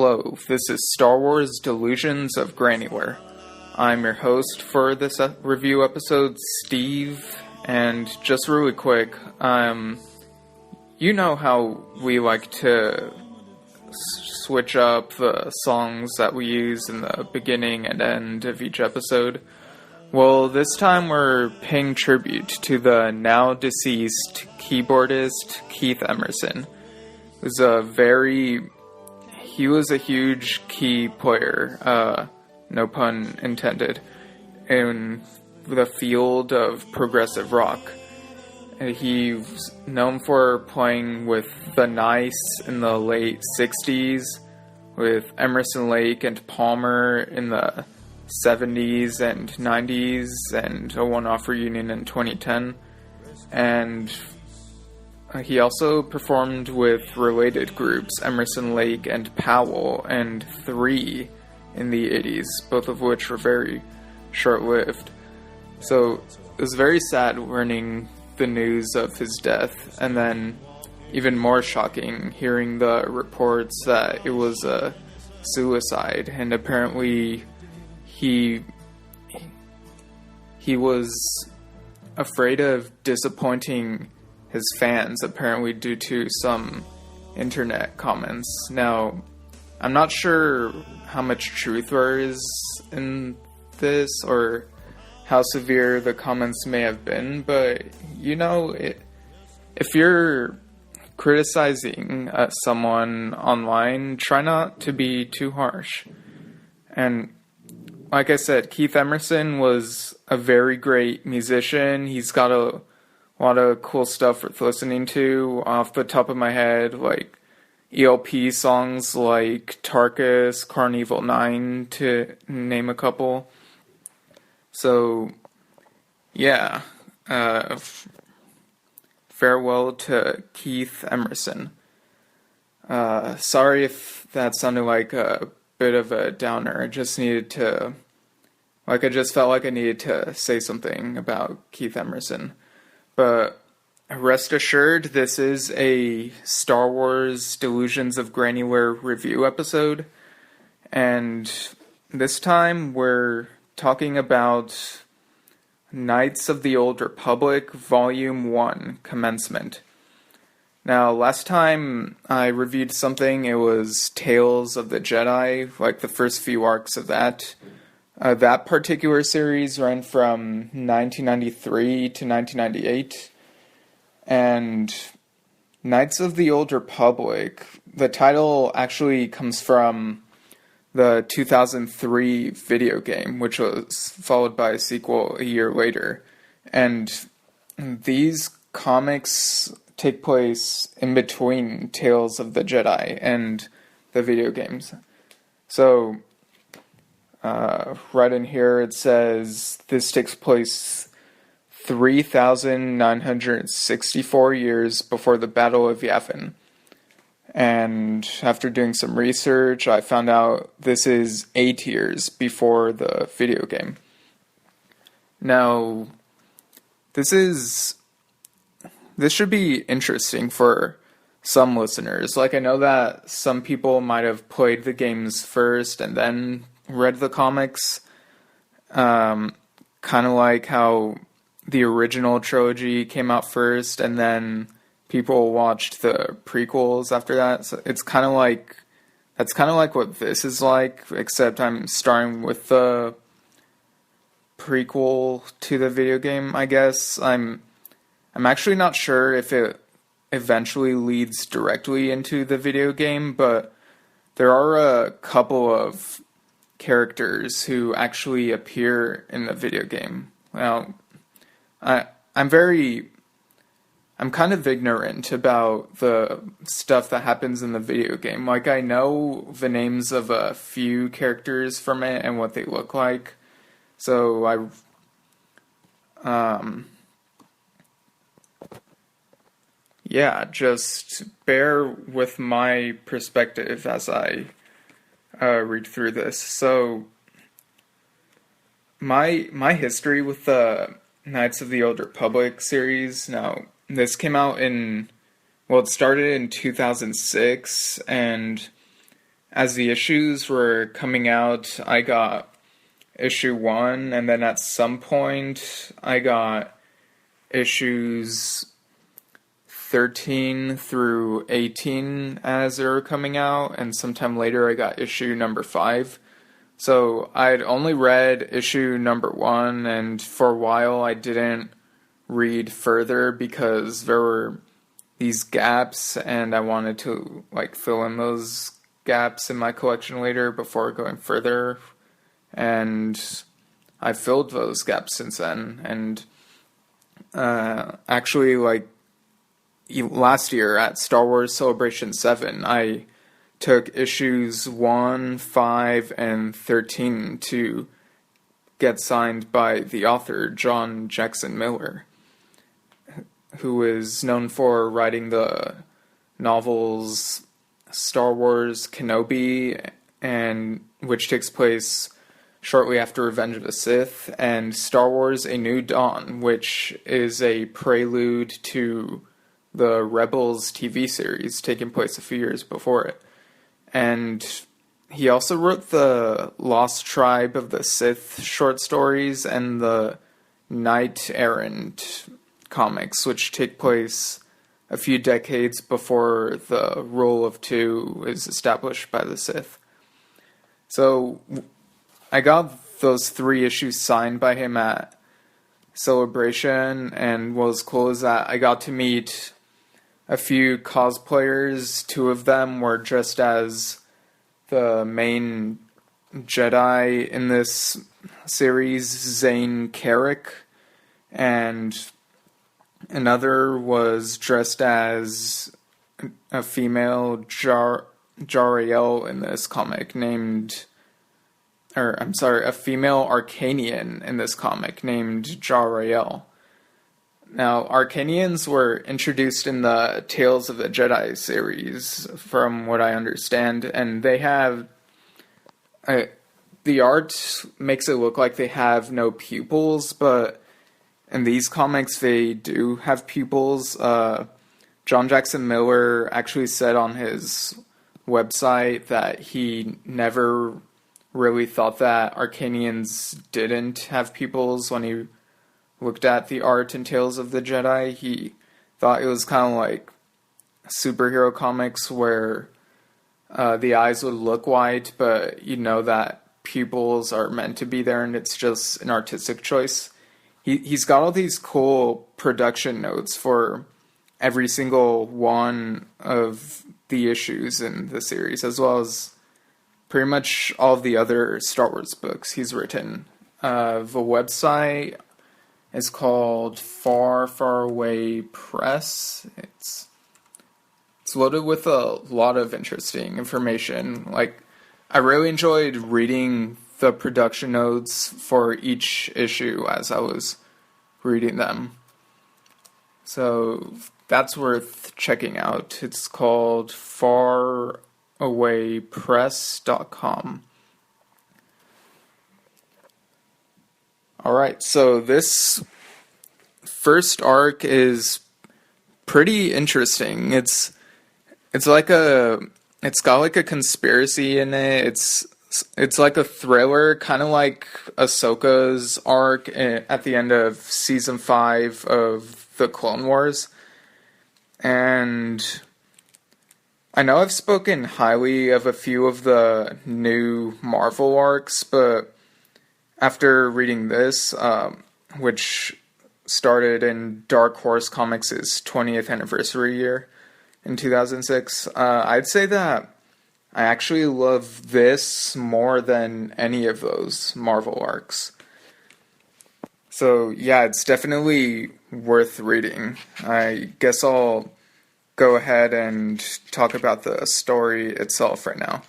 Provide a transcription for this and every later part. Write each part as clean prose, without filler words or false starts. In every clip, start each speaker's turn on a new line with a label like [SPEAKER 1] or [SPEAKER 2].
[SPEAKER 1] Hello, this is Star Wars Delusions of Granular. I'm your host for this review episode, Steve, and just really quick, you know how we like to switch up the songs that we use in the beginning and end of each episode? Well, this time we're paying tribute to the now deceased keyboardist Keith Emerson. He was a huge key player, no pun intended, in the field of progressive rock. He's known for playing with The Nice in the late 60s, with Emerson, Lake and Palmer in the 70s and 90s, and a one-off reunion in 2010. And he also performed with related groups, Emerson, Lake and Powell, and Three in the 80s, both of which were very short-lived. So it was very sad learning the news of his death, and then even more shocking hearing the reports that it was a suicide, and apparently he was afraid of disappointing his fans, apparently due to some internet comments. Now, I'm not sure how much truth there is in this, or how severe the comments may have been, but, if you're criticizing someone online, try not to be too harsh. And like I said, Keith Emerson was a very great musician. He's got a lot of cool stuff worth listening to. Off the top of my head, like ELP songs like Tarkus, Carnival 9, to name a couple. So, yeah, farewell to Keith Emerson. Sorry if that sounded like a bit of a downer. I just felt like I needed to say something about Keith Emerson. But rest assured, this is a Star Wars Delusions of Granular review episode. And this time we're talking about Knights of the Old Republic Volume 1, Commencement. Now, last time I reviewed something, it was Tales of the Jedi, like the first few arcs of that. That particular series ran from 1993 to 1998, and Knights of the Old Republic, the title actually comes from the 2003 video game, which was followed by a sequel a year later. And these comics take place in between Tales of the Jedi and the video games. So, right in here it says this takes place 3,964 years before the Battle of Yavin. And after doing some research, I found out this is 8 years before the video game. Now, this should be interesting for some listeners. Like, I know that some people might have played the games first and then read the comics. Kind of like how the original trilogy came out first and then people watched the prequels after that. So that's kind of like what this is like, except I'm starting with the prequel to the video game, I guess. I'm actually not sure if it eventually leads directly into the video game, but there are a couple of characters who actually appear in the video game. Now, I'm kind of ignorant about the stuff that happens in the video game. Like, I know the names of a few characters from it and what they look like. So just bear with my perspective as I read through this. So, my history with the Knights of the Old Republic series. Now, this came out it started in 2006, and as the issues were coming out, I got issue 1, and then at some point I got issues 13 through 18 as they were coming out, and sometime later I got issue number 5. So I'd only read issue number 1, and for a while I didn't read further because there were these gaps, and I wanted to fill in those gaps in my collection later before going further. And I filled those gaps since then. And actually, last year at Star Wars Celebration 7, I took issues 1, 5, and 13 to get signed by the author, John Jackson Miller, who is known for writing the novels Star Wars Kenobi, and which takes place shortly after Revenge of the Sith, and Star Wars A New Dawn, which is a prelude to the Rebels TV series taking place a few years before it. And he also wrote the Lost Tribe of the Sith short stories and the Knight Errant comics, which take place a few decades before the Rule of Two is established by the Sith. So I got those 3 issues signed by him at Celebration, and what was cool is that I got to meet a few cosplayers. 2 of them were dressed as the main Jedi in this series, Zane Carrick, and another was dressed as a female Jariel in this comic a female Arcanian in this comic named Jariel. Now, Arcanians were introduced in the Tales of the Jedi series, from what I understand, and they have... the art makes it look like they have no pupils, but in these comics they do have pupils. John Jackson Miller actually said on his website that he never really thought that Arcanians didn't have pupils when he looked at the art in Tales of the Jedi. He thought it was kind of like superhero comics where the eyes would look white, but you know that pupils are meant to be there and it's just an artistic choice. He's got all these cool production notes for every single one of the issues in the series, as well as pretty much all of the other Star Wars books he's written. The website is called Far Far Away Press. It's loaded with a lot of interesting information. I really enjoyed reading the production notes for each issue as I was reading them. So that's worth checking out. It's called farawaypress.com. Alright, so this first arc is pretty interesting. It's got a conspiracy in it. It's like a thriller, kind of like Ahsoka's arc at the end of season 5 of the Clone Wars. And I know I've spoken highly of a few of the new Marvel arcs, but after reading this, which started in Dark Horse Comics' 20th anniversary year in 2006, I'd say that I actually love this more than any of those Marvel arcs. So yeah, it's definitely worth reading. I guess I'll go ahead and talk about the story itself right now.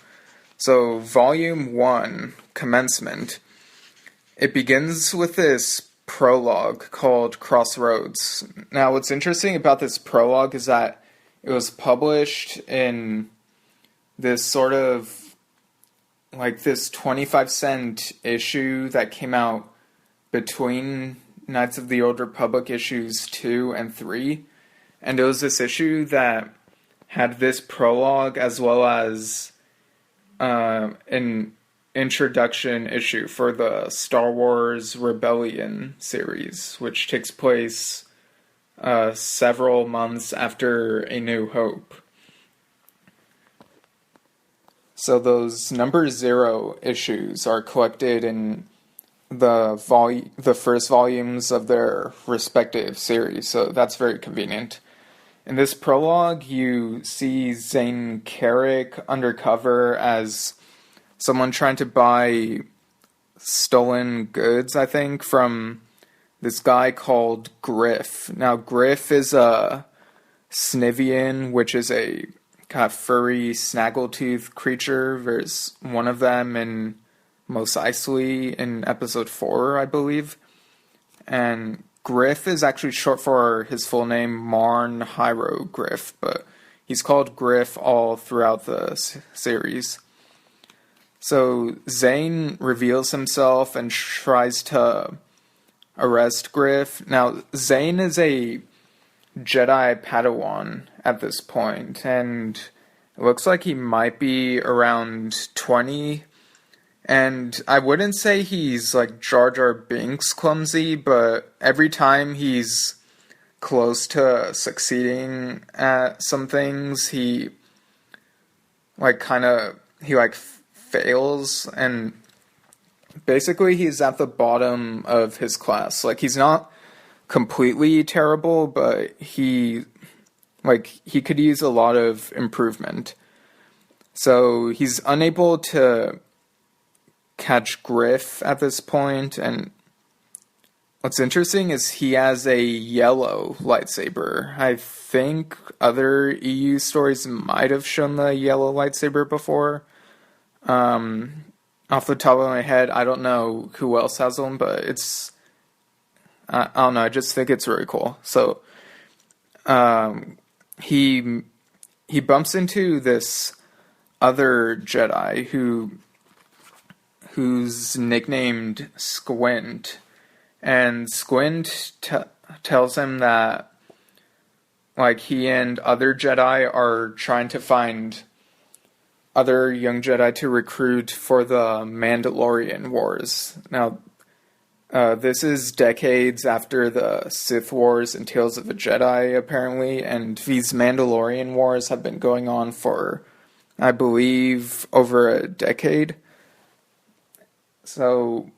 [SPEAKER 1] So Volume 1, Commencement, it begins with this prologue called Crossroads. Now, what's interesting about this prologue is that it was published in this sort of, this 25-cent issue that came out between Knights of the Old Republic issues 2 and 3. And it was this issue that had this prologue as well as an introduction issue for the Star Wars Rebellion series, which takes place several months after A New Hope. So those number 0 issues are collected in the first volumes of their respective series, so that's very convenient. In this prologue, you see Zane Carrick undercover as someone trying to buy stolen goods, I think, from this guy called Griff. Now, Griff is a Snivian, which is a kind of furry snaggletooth creature. There's one of them in Mos Eisley in episode 4, I believe. And Griff is actually short for his full name, Marn Hyro Griff, but he's called Griff all throughout the series. So Zane reveals himself and tries to arrest Griff. Now, Zane is a Jedi Padawan at this point, and it looks like he might be around 20. And I wouldn't say he's like Jar Jar Binks clumsy, but every time he's close to succeeding at some things, he fails, and basically he's at the bottom of his class. Like, he's not completely terrible, but he could use a lot of improvement. So he's unable to catch Griff at this point, and what's interesting is he has a yellow lightsaber. I think other EU stories might have shown the yellow lightsaber before. Off the top of my head, I don't know who else has them, but it's, I don't know, I just think it's really cool. So, he bumps into this other Jedi who's nicknamed Squint, and Squint tells him that, like, he and other Jedi are trying to find other young Jedi to recruit for the Mandalorian Wars. Now, this is decades after the Sith Wars and Tales of a Jedi, apparently, and these Mandalorian Wars have been going on for, I believe, over a decade. So,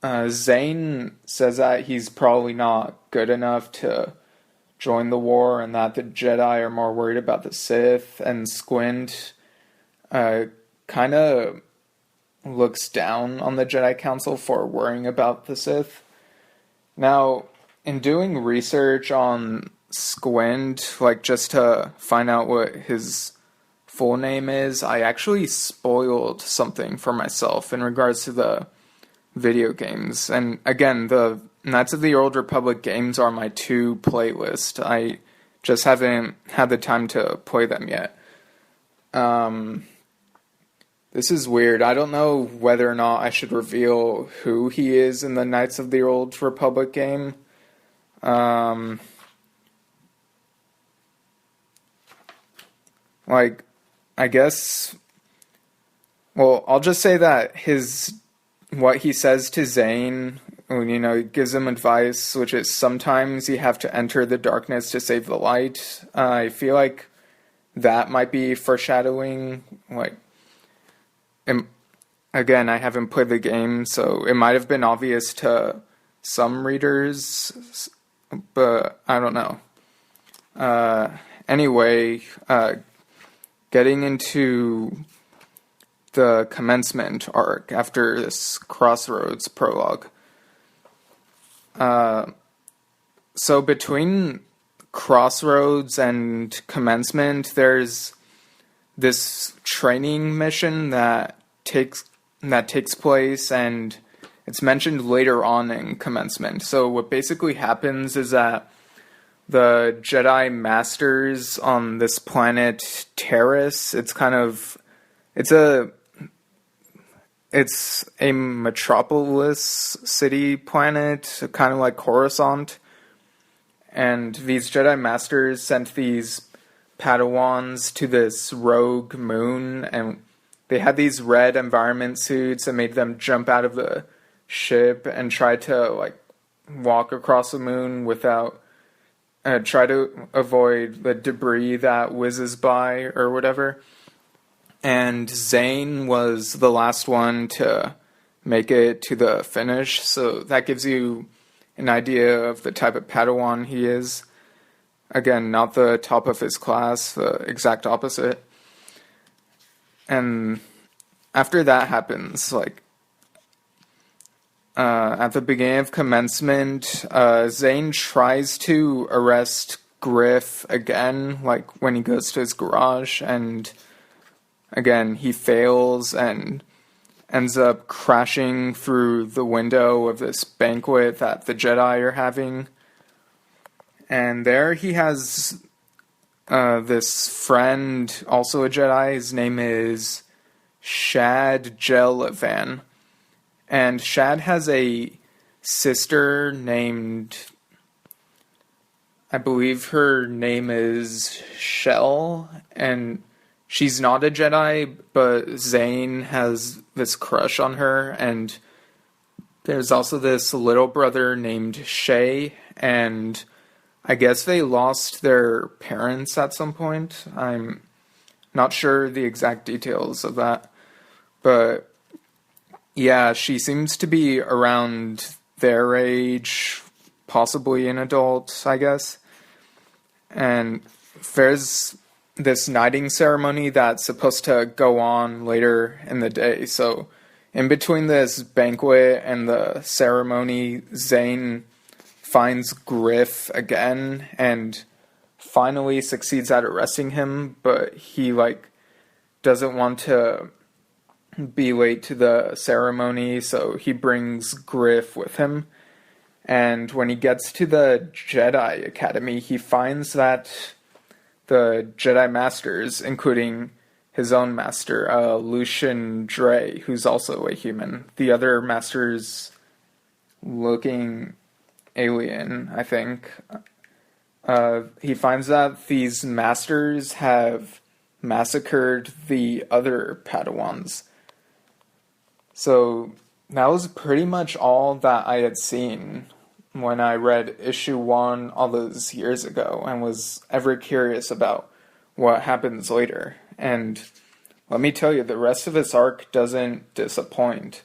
[SPEAKER 1] Zane says that he's probably not good enough to join the war, and that the Jedi are more worried about the Sith, and Squint kind of looks down on the Jedi Council for worrying about the Sith. Now, in doing research on Squint, like just to find out what his full name is, I actually spoiled something for myself in regards to the video games. And again, the Knights of the Old Republic games are my 2 playlist. I just haven't had the time to play them yet. This is weird. I don't know whether or not I should reveal who he is in the Knights of the Old Republic game. I guess, well, I'll just say that what he says to Zane, when, he gives him advice, which is sometimes you have to enter the darkness to save the light. I feel like that might be foreshadowing, again, I haven't played the game, so it might have been obvious to some readers, but I don't know. Anyway, getting into the Commencement arc after this Crossroads prologue. So between Crossroads and Commencement, there's this training mission that takes place, and it's mentioned later on in Commencement. So what basically happens is that the Jedi Masters on this planet Terrace, it's a metropolis city planet, kind of like Coruscant, and these Jedi Masters sent these Padawans to this rogue moon, and they had these red environment suits that made them jump out of the ship and try to like walk across the moon without try to avoid the debris that whizzes by or whatever. And Zane was the last one to make it to the finish, so that gives you an idea of the type of Padawan he is. Again, not the top of his class, the exact opposite. And after that happens, like, at the beginning of Commencement, Zane tries to arrest Griff again, like when he goes to his garage, and again, he fails and ends up crashing through the window of this banquet that the Jedi are having. And there he has this friend, also a Jedi. His name is Shad Jelavan. And Shad has a sister named, I believe her name is Shell, and she's not a Jedi, but Zane has this crush on her, and there's also this little brother named Shay, and I guess they lost their parents at some point. I'm not sure the exact details of that, but yeah, she seems to be around their age, possibly an adult, I guess. And there's this knighting ceremony that's supposed to go on later in the day. So in between this banquet and the ceremony, Zane finds Griff again and finally succeeds at arresting him, but he like doesn't want to be late to the ceremony, so he brings Griff with him. And when he gets to the Jedi Academy, he finds that the Jedi Masters, including his own master, Lucian Dre, who's also a human, the other Masters looking alien, I think, he finds that these Masters have massacred the other Padawans. So that was pretty much all that I had seen when I read issue 1 all those years ago and was ever curious about what happens later. And let me tell you, the rest of this arc doesn't disappoint.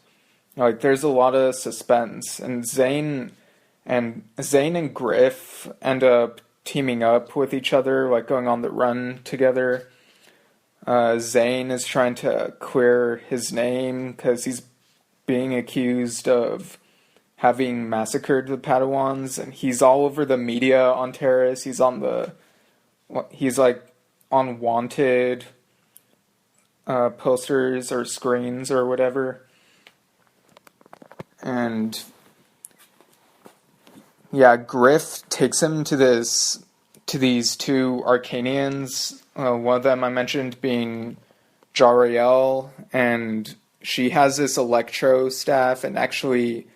[SPEAKER 1] Like, there's a lot of suspense, and Zane and Griff end up teaming up with each other, like going on the run together. Zane is trying to clear his name because he's being accused of having massacred the Padawans, and he's all over the media on Terrace. He's like on wanted posters or screens or whatever. And yeah, Griff takes him to these two Arcanians. One of them I mentioned being Jariel, and she has this electro staff and actually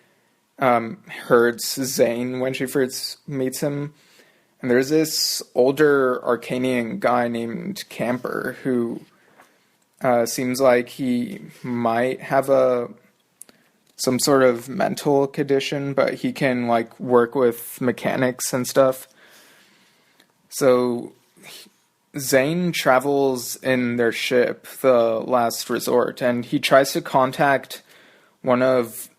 [SPEAKER 1] hurts Zane when she first meets him. And there's this older Arcanian guy named Camper who seems like he might have some sort of mental condition, but he can like work with mechanics and stuff. So Zane travels in their ship, the Last Resort, and he tries to contact one of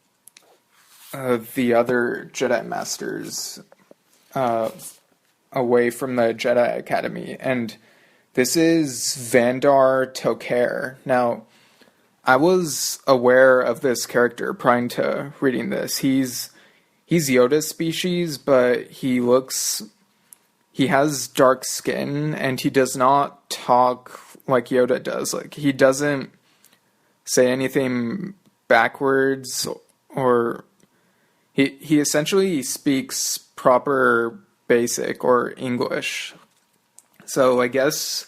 [SPEAKER 1] the other Jedi Masters away from the Jedi Academy, and this is Vandar Tokair. Now, I was aware of this character prior to reading this. He's Yoda's species, but he has dark skin, and he does not talk like Yoda does. Like, he doesn't say anything backwards, or he essentially speaks proper basic or English. So I guess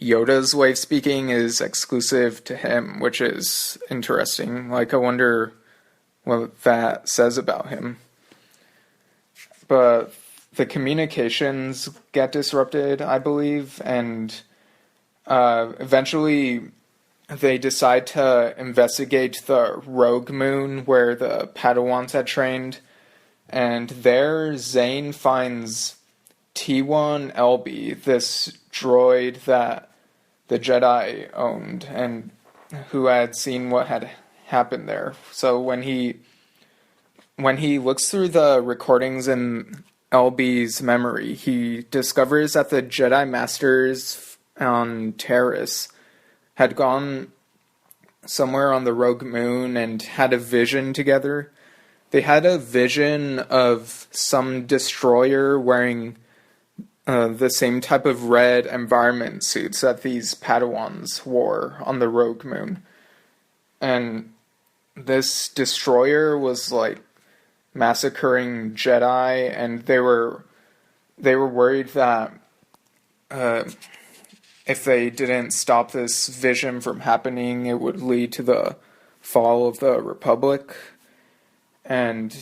[SPEAKER 1] Yoda's way of speaking is exclusive to him, which is interesting. Like, I wonder what that says about him. But the communications get disrupted, I believe, and eventually they decide to investigate the rogue moon where the Padawans had trained, and there Zane finds T1LB, this droid that the Jedi owned and who had seen what had happened there. So when he looks through the recordings in LB's memory, he discovers that the Jedi Masters on Terrace had gone somewhere on the rogue moon and had a vision together. They had a vision of some destroyer wearing the same type of red environment suits that these Padawans wore on the rogue moon. And this destroyer was like massacring Jedi, and they were worried that if they didn't stop this vision from happening, it would lead to the fall of the Republic. And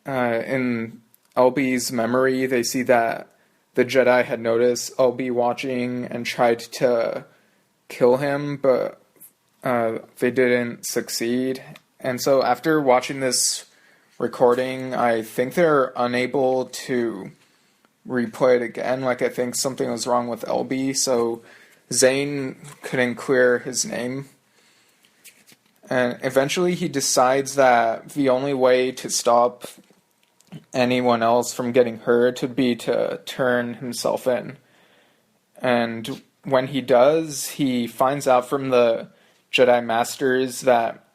[SPEAKER 1] in LB's memory, they see that the Jedi had noticed LB watching and tried to kill him, but they didn't succeed. And so after watching this recording, I think they're unable to replay it again. Like, I think something was wrong with LB, so Zane couldn't clear his name. And eventually he decides that the only way to stop anyone else from getting hurt would be to turn himself in. And when he does, he finds out from the Jedi Masters that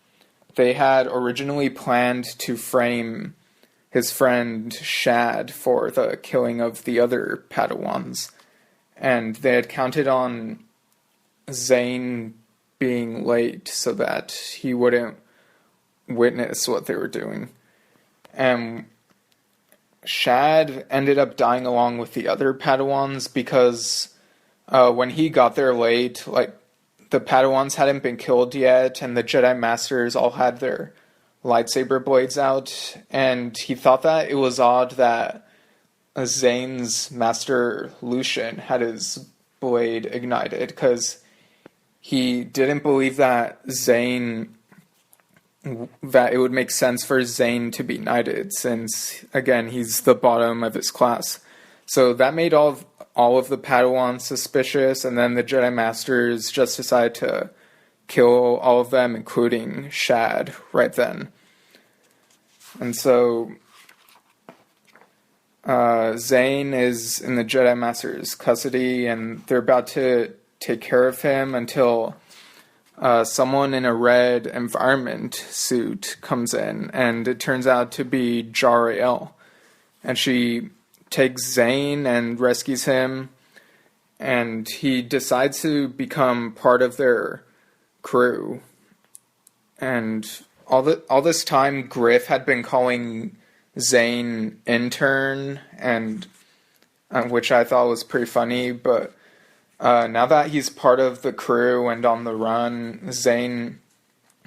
[SPEAKER 1] they had originally planned to frame his friend Shad for the killing of the other Padawans. And they had counted on Zane being late so that he wouldn't witness what they were doing. And Shad ended up dying along with the other Padawans because when he got there late, like, the Padawans hadn't been killed yet, and the Jedi Masters all had their lightsaber blades out, and he thought that it was odd that Zane's Master Lucian had his blade ignited, because he didn't believe that it would make sense for Zane to be knighted, since, again, he's the bottom of his class. So that made all of the Padawans suspicious, and then the Jedi Masters just decided to kill all of them, including Shad, right then. And so Zane is in the Jedi Master's custody, and they're about to take care of him until someone in a red environment suit comes in, and it turns out to be Jarael. And she takes Zane and rescues him, and he decides to become part of their crew. And all this time, Griff had been calling Zane intern, and which I thought was pretty funny, but now that he's part of the crew and on the run, Zane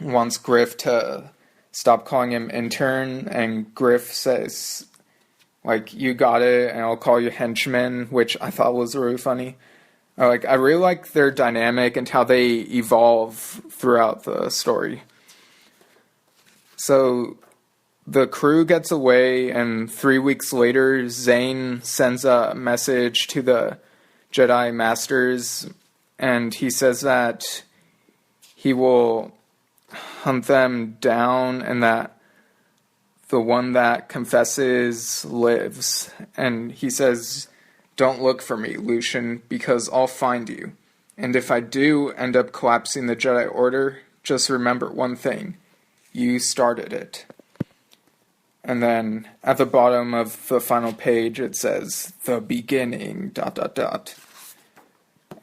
[SPEAKER 1] wants Griff to stop calling him intern, and Griff says, like, you got it, and I'll call you henchman, which I thought was really funny. I really like their dynamic and how they evolve throughout the story. So the crew gets away, and 3 weeks later, Zane sends a message to the Jedi Masters, and he says that he will hunt them down, and that the one that confesses lives. And he says, don't look for me, Lucian, because I'll find you. And if I do end up collapsing the Jedi Order, just remember one thing. You started it. And then at the bottom of the final page, it says, the beginning, ...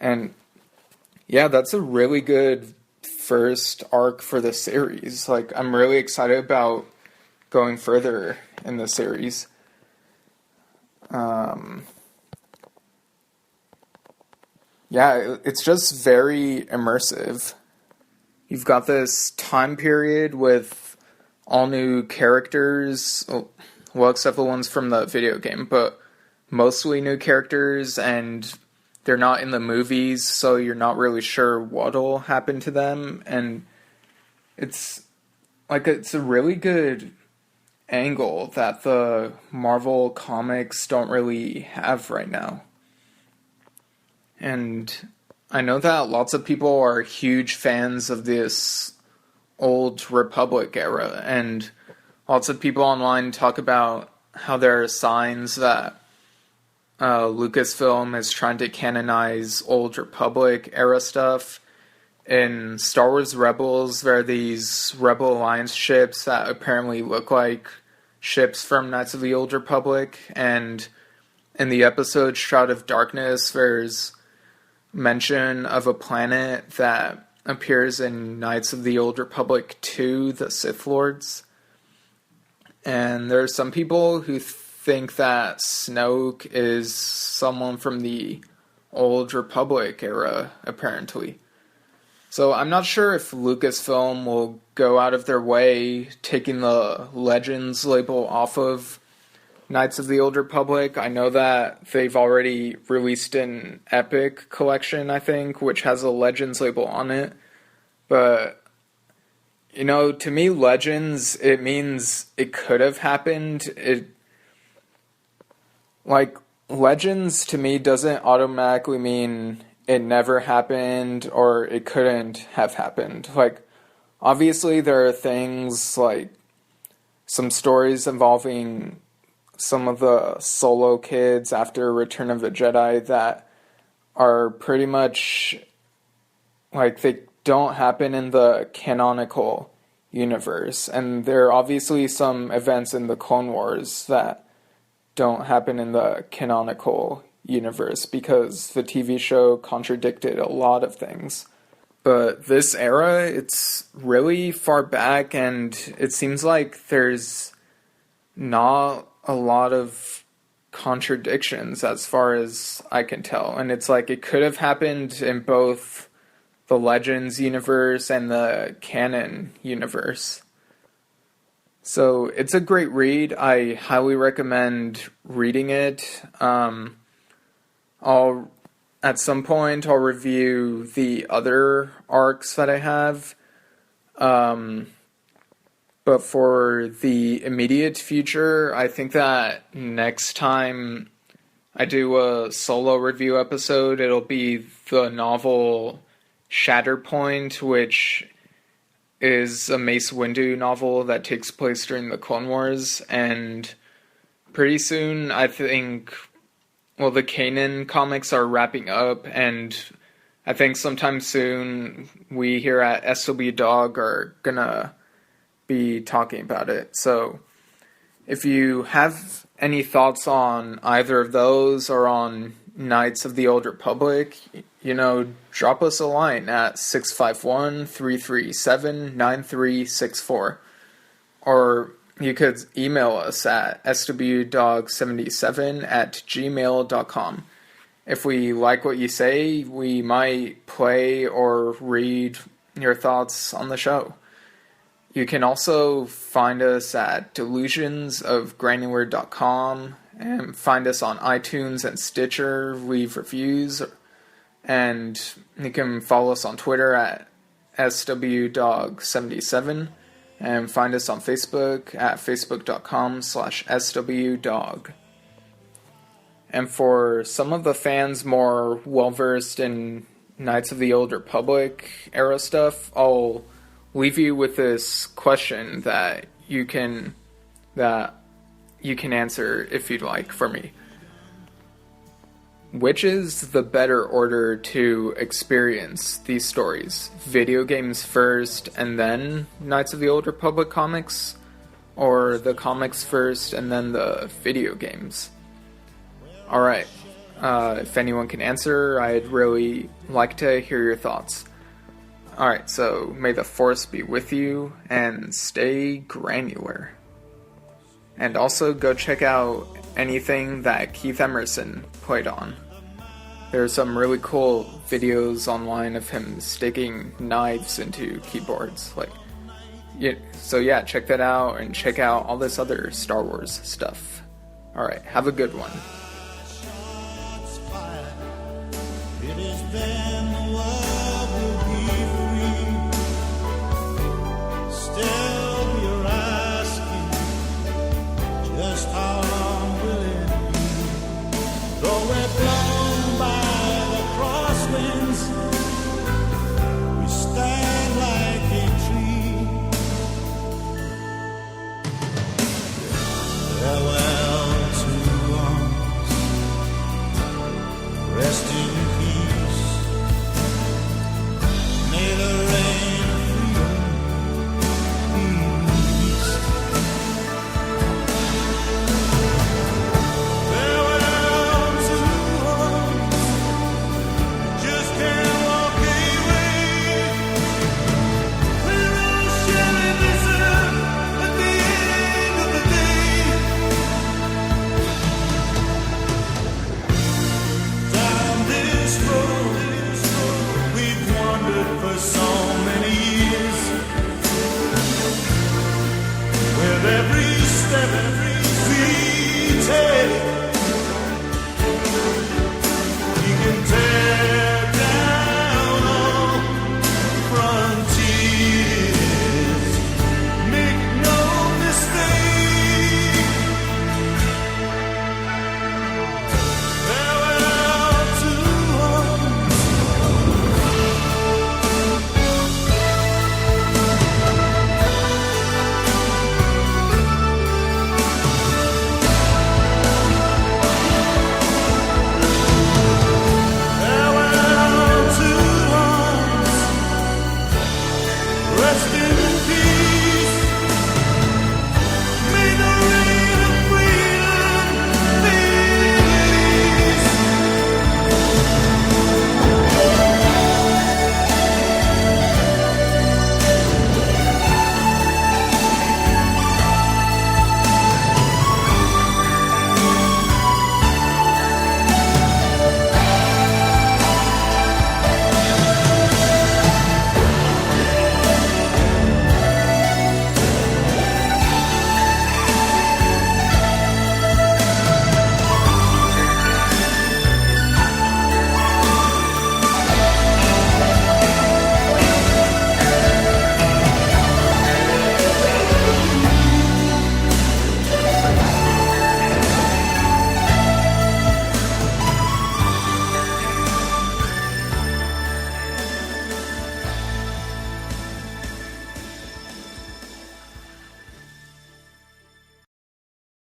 [SPEAKER 1] And yeah, that's a really good first arc for the series. Like, I'm really excited about going further in the series. Yeah, it's just very immersive. You've got this time period with all new characters, well, except the ones from the video game, but mostly new characters, and they're not in the movies, so you're not really sure what'll happen to them, and it's a really good angle that the Marvel comics don't really have right now. And I know that lots of people are huge fans of this Old Republic era, and lots of people online talk about how there are signs that Lucasfilm is trying to canonize Old Republic era stuff. In Star Wars Rebels, there are these Rebel Alliance ships that apparently look like ships from Knights of the Old Republic, and in the episode Shroud of Darkness, there's mention of a planet that appears in Knights of the Old Republic 2, the Sith Lords. And there are some people who think that Snoke is someone from the Old Republic era, apparently. So I'm not sure if Lucasfilm will go out of their way taking the Legends label off of Knights of the Old Republic. I know that they've already released an Epic collection, I think, which has a Legends label on it. But, to me, Legends, it means it could have happened. Legends to me doesn't automatically mean it never happened or it couldn't have happened. Obviously there are things like some stories involving some of the Solo kids after Return of the Jedi that are pretty much they don't happen in the canonical universe. And there are obviously some events in the Clone Wars that don't happen in the canonical universe because the TV show contradicted a lot of things. But this era, it's really far back, and it seems like there's not a lot of contradictions as far as I can tell. And it's it could have happened in both the Legends universe and the canon universe. So it's a great read. I highly recommend reading it. At some point, I'll review the other arcs that I have. But for the immediate future, I think that next time I do a solo review episode, it'll be the novel Shatterpoint, which is a Mace Windu novel that takes place during the Clone Wars. And pretty soon, I think... the Kanan comics are wrapping up, and I think sometime soon we here at SW Dog are gonna be talking about it. So if you have any thoughts on either of those or on Knights of the Old Republic, drop us a line at 651-337-9364. Or you could email us at swdog77@gmail.com. If we like what you say, we might play or read your thoughts on the show. You can also find us at delusionsofgranular.com and find us on iTunes and Stitcher, leave reviews, and you can follow us on Twitter at swdog77. And find us on Facebook at facebook.com/swdog. And for some of the fans more well-versed in Knights of the Old Republic era stuff, I'll leave you with this question that you can answer if you'd like for me. Which is the better order to experience these stories? Video games first and then Knights of the Old Republic comics? Or the comics first and then the video games? Alright, if anyone can answer, I'd really like to hear your thoughts. Alright, so may the Force be with you, and stay granular. And also go check out anything that Keith Emerson played on. There are some really cool videos online of him sticking knives into keyboards. So check that out and check out all this other Star Wars stuff. Alright, have a good one.
[SPEAKER 2] heaven